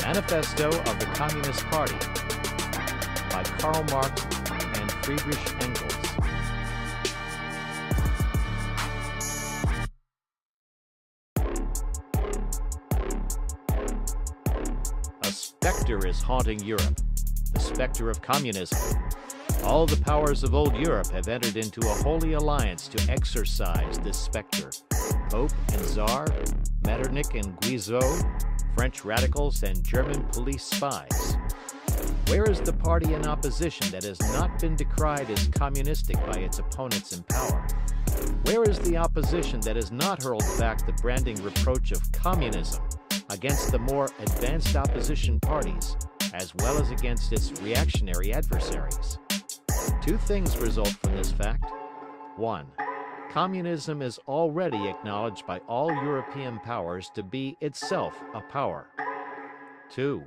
Manifesto of the Communist Party by Karl Marx and Friedrich Engels. A specter is haunting Europe, the specter of communism. All the powers of old Europe have entered into a holy alliance to exorcise this specter. Pope and Tsar, Metternich and Guizot, French radicals and German police spies. Where is the party in opposition that has not been decried as communistic by its opponents in power? Where is the opposition that has not hurled back the branding reproach of communism against the more advanced opposition parties, as well as against its reactionary adversaries? Two things result from this fact. 1. Communism is already acknowledged by all European powers to be itself a power. 2.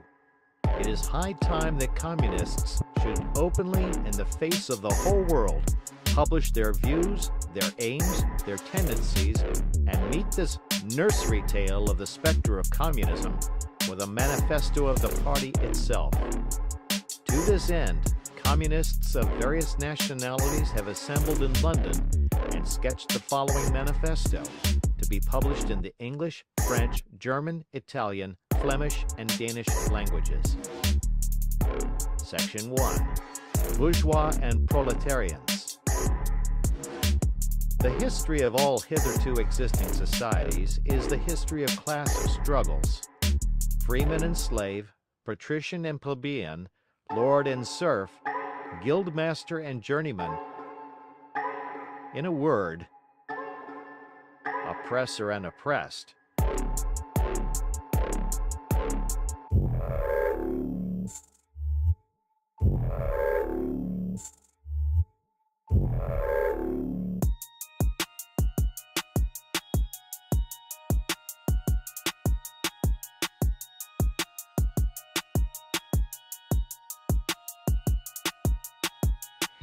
It is high time that communists should openly, in the face of the whole world, publish their views, their aims, their tendencies, and meet this nursery tale of the specter of communism with a manifesto of the party itself. To this end, communists of various nationalities have assembled in London and sketched the following manifesto, to be published in the English, French, German, Italian, Flemish, and Danish languages. Section 1. Bourgeois and Proletarians. The history of all hitherto existing societies is the history of class struggles. Freeman and slave, patrician and plebeian, lord and serf, guildmaster and journeyman. In a word, oppressor and oppressed.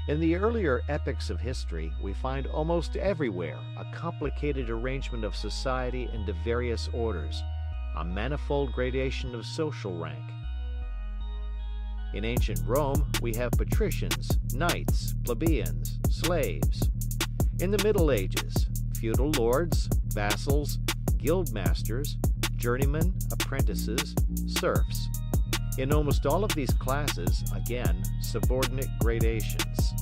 In the earlier epochs of history, we find almost everywhere a complicated arrangement of society into various orders, a manifold gradation of social rank. In ancient Rome, we have patricians, knights, plebeians, slaves. In the Middle Ages, feudal lords, vassals, guildmasters, journeymen, apprentices, serfs. In almost all of these classes, again, subordinate gradations.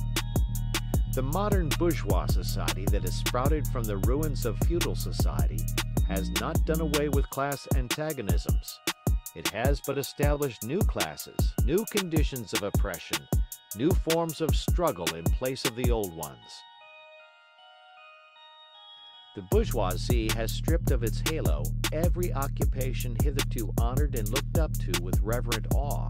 The modern bourgeois society that has sprouted from the ruins of feudal society has not done away with class antagonisms. It has but established new classes, new conditions of oppression, new forms of struggle in place of the old ones. The bourgeoisie has stripped of its halo every occupation hitherto honored and looked up to with reverent awe.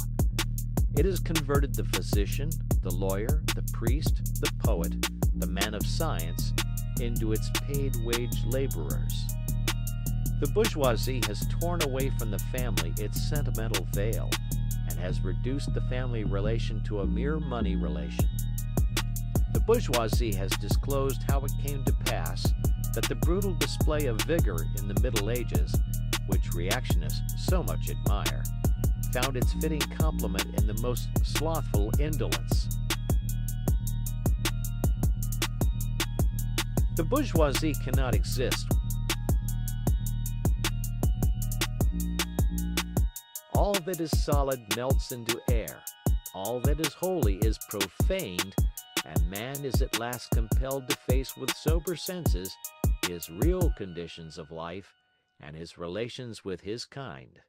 It has converted the physician, the lawyer, the priest, the poet, the man of science into its paid-wage laborers. The bourgeoisie has torn away from the family its sentimental veil and has reduced the family relation to a mere money relation. The bourgeoisie has disclosed how it came to pass that the brutal display of vigor in the Middle Ages, which reactionists so much admire, found its fitting complement in the most slothful indolence. The bourgeoisie cannot exist. All that is solid melts into air. All that is holy is profaned, and man is at last compelled to face with sober senses his real conditions of life and his relations with his kind.